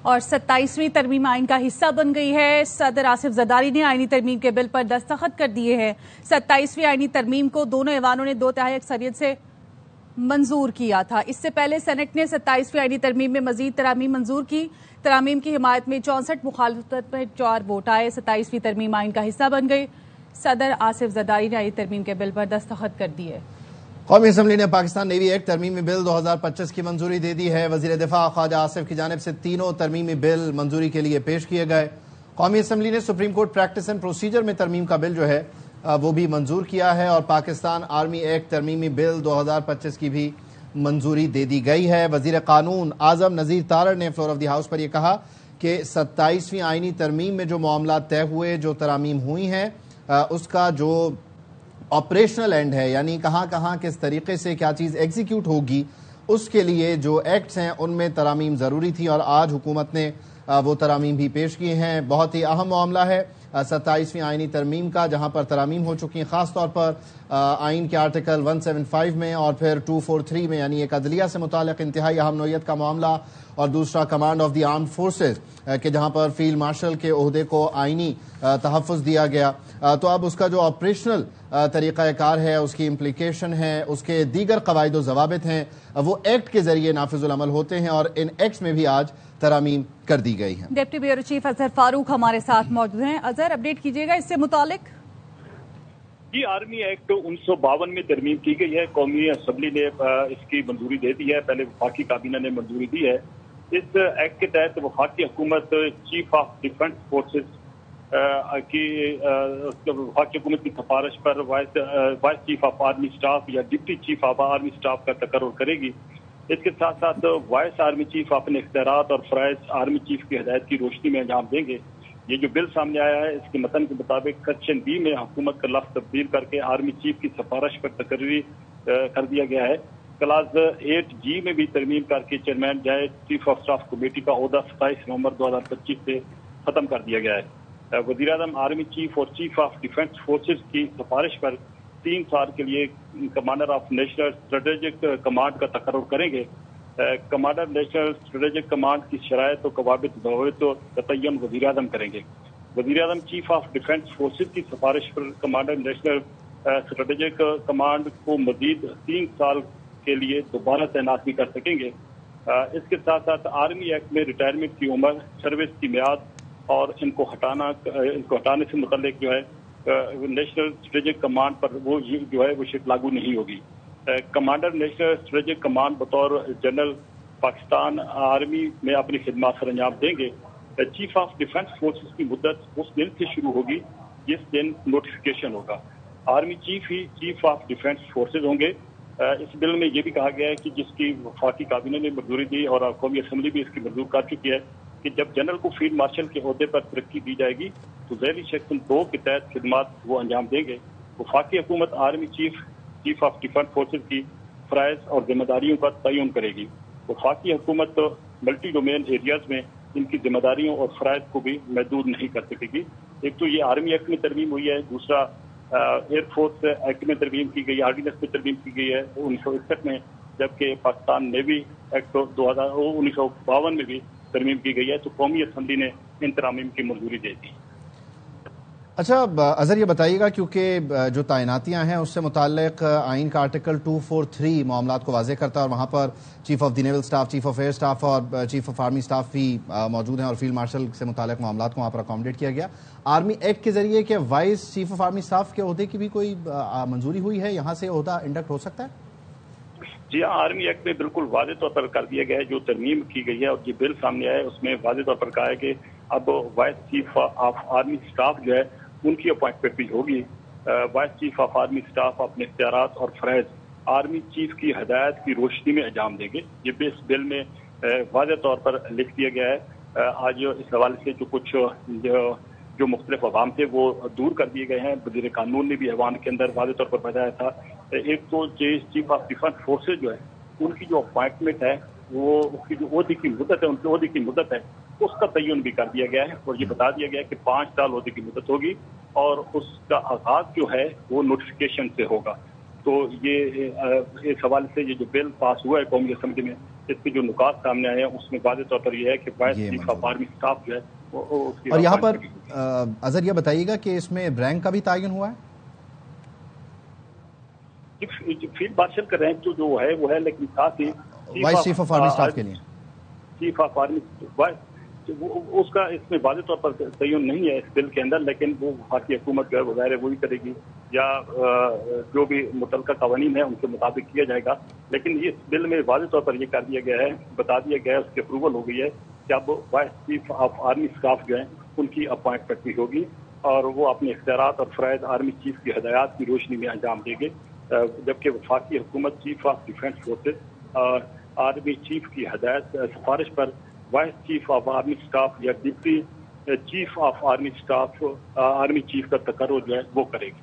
اور 27ویں ترمیم آئین کا حصہ بن گئی ہے۔ صدر آصف زرداری نے آئینی ترمیم کے بل پر دستخط کر دیے ہیں۔ 27ویں آئینی ترمیم کو دونوں ایوانوں نے 2/3 اکثریت سے منظور کیا تھا۔ اس سے پہلے سینٹ نے 27ویں آئینی ترمیم میں مزید ترامیم منظور کی۔ ترامیم کی حمایت میں 64، مخالفت میں 4 ووٹ آئے۔ 27ویں ترمیم آئین کا حصہ بن گئی۔ صدر آصف زرداری نے آئینی ترمیم کے بل پر دستخط کر دیے۔ قومی اسمبلی نے پاکستان نیوی ایکٹ ترمیمی بل 2025 کی منظوری دے دی ہے۔ وزیر دفاع خواجہ آصف کی جانب سے تینوں ترمیمی بل منظوری کے لیے پیش کیے گئے۔ قومی اسمبلی نے supreme court practice and procedure میں ترمیم کا بل جو ہے وہ بھی منظور کیا ہے، اور پاکستان آرمی ایکٹ ترمیمی بل 2025 کی بھی منظوری دے دی گئی ہے۔ وزیر قانون اعظم نذیر تارڑ نے فلور آف دی ہاؤس پر یہ کہا کہ 27ویں آئینی ترمیم میں جو معاملات طے ہوئے، جو ترامیم ہوئی ہیں، اس کا جو آپریشنل اینڈ ہے، یعنی کہاں کہاں کس طریقے سے کیا چیز ایگزیکیوٹ ہوگی، اس کے لیے جو ایکٹس ہیں ان میں ترامیم ضروری تھی، اور آج حکومت نے وہ ترامیم بھی پیش کیے ہیں۔ بہت ہی اہم معاملہ ہے 27ویں آئینی ترمیم کا، جہاں پر ترامیم ہو چکی ہیں، خاص طور پر آئین کے آرٹیکل 175 میں اور پھر 243 میں، یعنی ایک عدلیہ سے متعلق انتہائی اہم نوعیت کا معاملہ، اور دوسرا command of the armed forces کہ جہاں پر فیلڈ مارشل کے عہدے کو آئینی تحفظ دیا گیا۔ تو اب اس کا جو آپریشنل طریقہ کار ہے، اس کی امپلیکیشن ہے، اس کے دیگر قواعد و ضوابط ہیں، وہ ایکٹ کے ذریعے نافذ العمل ہوتے ہیں، اور ان ایکٹس میں بھی آج ترامیم کر دی گئی ہیں۔ ڈپٹی بیورو چیف اظہر فاروق ہمارے ساتھ موجود ہیں۔ اظہر، اپڈیٹ کیجیے گا اس سے متعلق۔ جی، آرمی ایکٹ 1952 میں ترمیم کی گئی ہے۔ قومی اسمبلی نے اس کی منظوری دے دی ہے، پہلے وفاقی کابینہ نے منظوری دی ہے۔ اس ایکٹ کے تحت وفاقی حکومت چیف آف ڈیفنس فورسز کی وفاقی حکومت کی سفارش پر vice chief of army staff یا deputy chief of army staff کا تقرر کرے گی۔ اس کے ساتھ ساتھ وائس آرمی چیف اپنے اختیارات اور فرائض آرمی چیف کی ہدایت کی روشنی میں انجام دیں گے۔ یہ جو بل سامنے آیا ہے، اس کے متن کے مطابق سیکشن بی میں حکومت کا لفظ تبدیل کر کے آرمی چیف کی سفارش پر تقرری کر دیا گیا ہے۔ کلاس 8G میں بھی ترمیم کر کے چیئرمین جائے چیف آف اسٹاف کمیٹی کا عہدہ 27 نومبر 2025 سے ختم کر دیا گیا ہے۔ وزیر اعظم آرمی چیف اور چیف آف ڈیفنس فورسز کی سفارش پر 3 سال کے لیے commander of national strategic command کا تقرر کریں گے۔ کمانڈر نیشنل اسٹریٹجک کمانڈ کی شرائط و ضوابط کا تعین وزیر اعظم کریں گے۔ وزیر اعظم چیف آف ڈیفنس فورسز کی سفارش پر کمانڈر نیشنل اسٹریٹجک کمانڈ کو مزید 3 سال کے لیے دوبارہ تعینات بھی کر سکیں گے۔ اس کے ساتھ ساتھ آرمی ایکٹ میں ریٹائرمنٹ کی عمر، سروس کی میعاد اور ان کو ہٹانے سے متعلق جو ہے نیشنل اسٹریٹجک کمانڈ پر وہ شرط لاگو نہیں ہوگی۔ کمانڈر نیشنل اسٹریٹجک کمانڈ بطور جنرل پاکستان آرمی میں اپنی خدمات سر انجام دیں گے۔ چیف آف ڈیفنس فورسز کی مدت اس دن سے شروع ہوگی جس دن نوٹیفیکیشن ہوگا۔ Army chief he chief of defence forces ہوں گے۔ اس بل میں یہ بھی کہا گیا ہے کہ جس کی وفاقی کابینہ نے منظوری دی اور قومی اسمبلی بھی اس کی منظور کر چکی ہے کہ جب جنرل کو فیلڈ مارشل کے عہدے پر ترقی دی جائے گی تو ذیلی سیکشن 2 کے تحت خدمات وہ انجام دیں گے۔ وفاقی حکومت army chief of defence forces کی فرائض اور ذمہ داریوں کا تعین کرے گی۔ وفاقی حکومت ملٹی ڈومین ایریاز میں ان کی ذمہ داریوں اور فرائض کو بھی محدود نہیں کر سکے گی۔ ایک تو یہ آرمی ایکٹ میں ترمیم ہوئی ہے، دوسرا ایئر فورس ایکٹ میں ترمیم کی گئی، آرڈیننس میں ترمیم کی گئی ہے 1961 میں، جبکہ پاکستان نیوی ایکٹ 1952 میں بھی ترمیم کی گئی ہے۔ تو قومی اسمبلی نے ان ترامیم کی منظوری دے دی۔ اچھا اظہر، یہ بتائیے گا کیونکہ جو تعیناتیاں ہیں اس سے متعلق آئین کا آرٹیکل 243 معاملات کو واضح کرتا ہے، اور وہاں پر chief of the naval staff, chief of air staff اور چیف آف آرمی اسٹاف بھی موجود ہیں، اور فیلڈ مارشل سے متعلق معاملات کو وہاں پر اکاموڈیٹ کیا گیا۔ آرمی ایکٹ کے ذریعے کہ voice chief of army staff کے عہدے کی بھی کوئی منظوری ہوئی ہے، یہاں سے عہدہ انڈکٹ ہو سکتا ہے؟ جی ہاں، آرمی ایکٹ میں بالکل واضح طور پر کر دیا گیا ہے، جو ترمیم کی گئی ہے اور یہ بل سامنے آیا ہے اس میں واضح طور پر کہا ہے کہ اب voice chief of army staff جو ہے ان کی اپوائنٹمنٹ بھی ہوگی۔ Voice chief of army staff اپنے اختیارات اور فرائض آرمی چیف کی ہدایت کی روشنی میں انجام دیں گے۔ یہ بھی اس بل میں واضح طور پر لکھ دیا گیا ہے۔ آج اس حوالے سے جو کچھ جو مختلف عوام تھے وہ دور کر دیے گئے ہیں۔ وزیر قانون نے بھی ایوان کے اندر واضح طور پر بتایا تھا۔ ایک تو چیف آف ڈیفنس فورسز جو ہے ان کی جو اپوائنٹمنٹ ہے، وہ اس کی جو عہدے کی مدت ہے، ان کے عہدے کی مدت ہے، اس کا تعین بھی کر دیا گیا ہے، اور یہ بتا دیا گیا ہے کہ 5 سال عہدے کی مدت ہوگی اور اس کا آغاز جو ہے وہ نوٹیفیکیشن سے ہوگا۔ تو یہ اس حوالے سے یہ جو بل پاس ہوا ہے قومی اسمبلی میں، اس کے جو نکات سامنے آئے ہیں اس میں واضح طور پر یہ ہے کہ voice chief of army staff جو ہے وہ اور یہاں پر اظہر یہ بتائیے گا کہ اس میں رینک کا بھی تعین ہوا ہے؟ فیلڈ مارشل کا رینک جو ہے وہ ہے، لیکن ساتھ ہی vice chief of army staff کے لیے چیف آف آرمی اس کا اس میں واضح طور پر تعین نہیں ہے اس بل کے اندر، لیکن وہ وفاقی حکومت جو ہے وہ ظاہر ہے وہی کرے گی یا جو بھی متعلقہ قوانین ہیں ان کے مطابق کیا جائے گا. لیکن اس بل میں واضح طور پر یہ کر دیا گیا ہے، بتا دیا گیا ہے، اس کی اپروول ہو گئی ہے کہ اب voice chief of army staff جو ہیں ان کی اپوائنٹمنٹ بھی ہوگی اور وہ اپنے اختیارات اور فرائض آرمی چیف کی ہدایات کی روشنی میں انجام دیں گے، جبکہ وفاقی حکومت چیف آف ڈیفینس فورسز اور آرمی چیف کی ہدایت سفارش پر vice chief of army staff یا deputy chief of army staff army chief کا تقرر جو ہے وہ کرے گی.